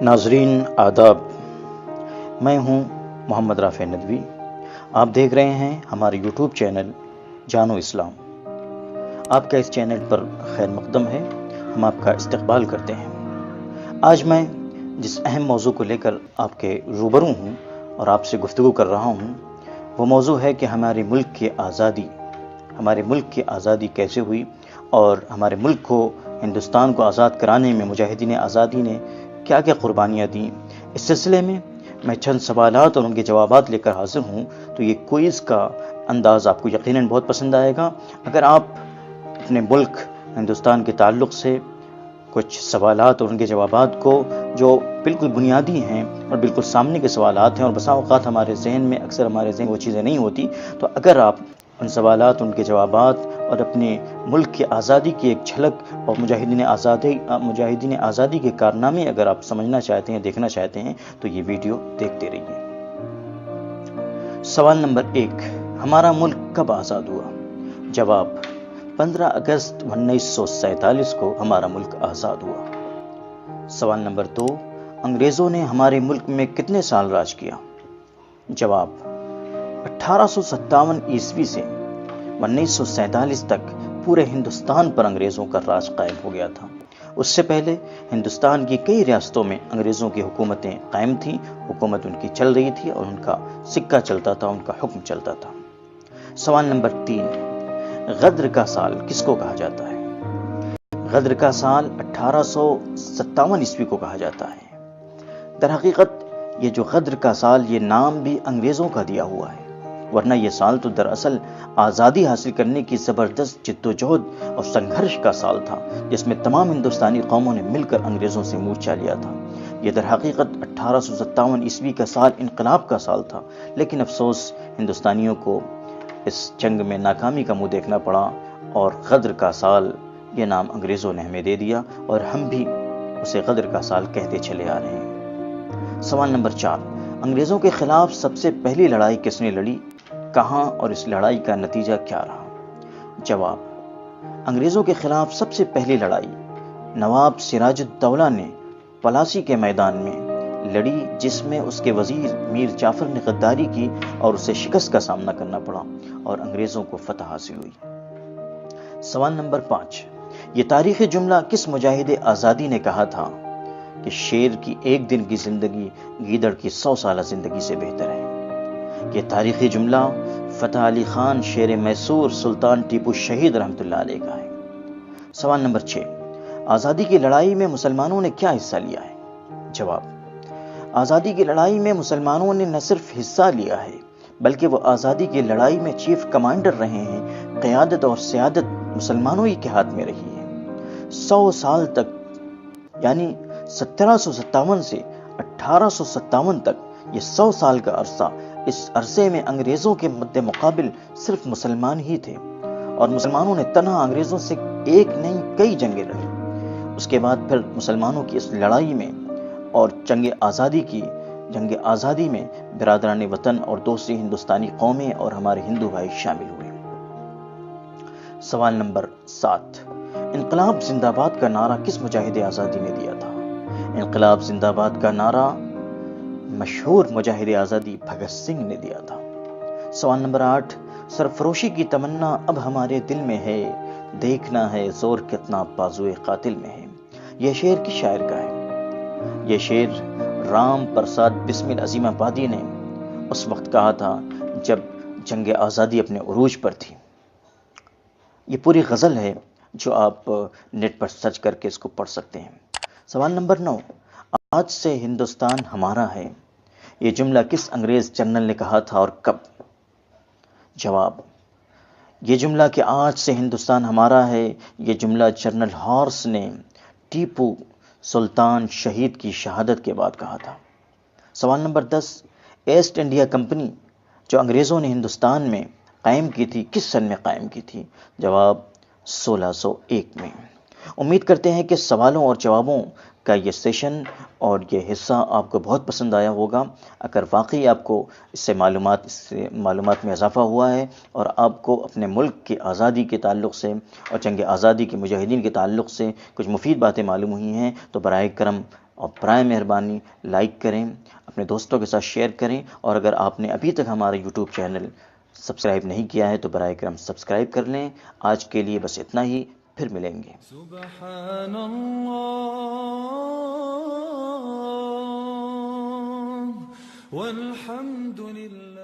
नाजरीन आदाब, मैं हूं मोहम्मद राफ़ी नदवी। आप देख रहे हैं हमारे यूट्यूब चैनल जानो इस्लाम। आपका इस चैनल पर खैर मकदम है, हम आपका इस्तकबाल करते हैं। आज मैं जिस अहम मौजू को लेकर आपके रूबरू हूं और आपसे गुफ्तगू कर रहा हूं, वो मौजू है कि हमारे मुल्क की आज़ादी कैसे हुई और हमारे मुल्क को, हिंदुस्तान को आज़ाद कराने में मुजाहिदीन आज़ादी ने क्या क्या कुर्बानियाँ दी। इस सिलसिले में मैं चंद सवालात और उनके जवाबात लेकर हाजिर हूँ। तो ये क्विज़ का अंदाज़ आपको यकीनन बहुत पसंद आएगा। अगर आप अपने मुल्क हिंदुस्तान के ताल्लुक़ से कुछ सवालात और उनके जवाबात को, जो बिल्कुल बुनियादी हैं और बिल्कुल सामने के सवालात हैं और बसा औक़ात हमारे ज़हन में अक्सर वो चीज़ें नहीं होती, तो अगर आप उन सवालात, उनके जवाबात और अपने मुल्क की आज़ादी की एक झलक और मुजाहिदीन आज़ादी के कारनामे अगर आप समझना चाहते हैं, देखना चाहते हैं, तो ये वीडियो देखते रहिए। सवाल नंबर 1, हमारा मुल्क कब आज़ाद हुआ? जवाब, 15 अगस्त 1947 को हमारा मुल्क आज़ाद हुआ। सवाल नंबर 2, अंग्रेज़ों ने हमारे मुल्क में कितने साल राज किया? जवाब, 1857 ईस्वी से 1947 तक पूरे हिंदुस्तान पर अंग्रेज़ों का राज कायम हो गया था। उससे पहले हिंदुस्तान की कई रियासतों में अंग्रेज़ों की हुकूमतें कायम थीं, हुकूमत उनकी चल रही थी और उनका सिक्का चलता था, उनका हुक्म चलता था। सवाल नंबर 3, गद्र का साल किसको कहा जाता है? गद्र का साल 1857 ईस्वी को कहा जाता है। दर हकीकत ये जो गद्र का साल, ये नाम भी अंग्रेज़ों का दिया हुआ है, वरना ये साल तो दरअसल आज़ादी हासिल करने की ज़बरदस्त जिद्दोजहद और संघर्ष का साल था, जिसमें तमाम हिंदुस्तानी कौमों ने मिलकर अंग्रेज़ों से मोर्चा लिया था। ये दर हकीकत 1857 ईस्वी का साल इनकलाब का साल था, लेकिन अफसोस हिंदुस्तानियों को इस जंग में नाकामी का मुंह देखना पड़ा और गद्र का साल ये नाम अंग्रेज़ों ने हमें दे दिया और हम भी उसे गद्र का साल कहते चले आ रहे हैं। सवाल नंबर 4, अंग्रेज़ों के खिलाफ सबसे पहली लड़ाई किसने लड़ी, कहां और इस लड़ाई का नतीजा क्या रहा? जवाब, अंग्रेज़ों के खिलाफ सबसे पहली लड़ाई नवाब सिराजुद्दौला ने पलासी के मैदान में लड़ी, जिसमें उसके वजीर मीर जाफर ने गद्दारी की और उसे शिकस्त का सामना करना पड़ा और अंग्रेज़ों को फतह हासिल हुई। सवाल नंबर 5, ये तारीखी जुमला किस मुजाहिद आज़ादी ने कहा था कि शेर की एक दिन की जिंदगी गीदड़ की 100 साल जिंदगी से बेहतर है? ये तारीखी जुमला फतह अली खान शेर मैसूर सुल्तान टीपू शहीद रहमतुल्लाह अलैह का है। सवाल नंबर 6, आज़ादी की लड़ाई में मुसलमानों ने क्या हिस्सा लिया है? जवाब, आज़ादी की लड़ाई में मुसलमानों ने न सिर्फ हिस्सा लिया है, बल्कि वो आज़ादी की लड़ाई में चीफ कमांडर रहे हैं। क़यादत और सियादत मुसलमानों ही के हाथ में रही है। 100 साल तक, यानी 1757 से 1857 तक, ये 100 साल का अरसा, इस अरसे में अंग्रेज़ों के मद्दे मुकाबिल सिर्फ मुसलमान ही थे और मुसलमानों ने तन्हा अंग्रेज़ों से एक नहीं कई जंगें लड़ी। उसके बाद फिर मुसलमानों की इस लड़ाई में और जंग आज़ादी में बिरादरान वतन और दूसरी हिंदुस्तानी कौमें और हमारे हिंदू भाई शामिल हुए। सवाल नंबर 7, इनकलाब जिंदाबाद का नारा किस मुजाहिद आज़ादी ने दिया था? इनकलाब जिंदाबाद का नारा मशहूर मुजाहिद आज़ादी भगत सिंह ने दिया था। सवाल नंबर 8, सरफरोशी की तमन्ना अब हमारे दिल में है, देखना है जोर कितना बाजुए कातिल में है। यह शेर किस शायर का है? यह शेर राम प्रसाद बिस्मिल अजीमाबादी ने उस वक्त कहा था जब जंग आज़ादी अपने उरूज पर थी। ये पूरी गज़ल है जो आप नेट पर सर्च करके इसको पढ़ सकते हैं। सवाल नंबर 9, आज से हिंदुस्तान हमारा है, ये जुमला किस अंग्रेज़ जनरल ने कहा था और कब? जवाब, ये जुमला कि आज से हिंदुस्तान हमारा है, ये जुमला जनरल हॉर्स ने टीपू सुल्तान शहीद की शहादत के बाद कहा था। सवाल नंबर 10, ईस्ट इंडिया कंपनी जो अंग्रेज़ों ने हिंदुस्तान में कायम की थी, किस सन में कायम की थी? जवाब, 1601 में। उम्मीद करते हैं कि सवालों और जवाबों का ये सेशन और ये हिस्सा आपको बहुत पसंद आया होगा। अगर वाकई आपको इससे मालूमात में इजाफा हुआ है और आपको अपने मुल्क की आज़ादी के ताल्लुक़ से और जंग आज़ादी के मुजाहिदीन के ताल्लुक़ से कुछ मुफीद बातें मालूम हुई हैं, तो बराए करम اور برائے مہربانی لائک کریں، اپنے دوستوں کے ساتھ شیئر کریں، اور اگر آپ نے ابھی تک ہمارا یوٹیوب چینل سبسکرائب نہیں کیا ہے تو برائے کرم سبسکرائب کر لیں۔ آج کے لیے بس اتنا ہی، پھر ملیں گے۔ سبحان اللہ والحمد للہ۔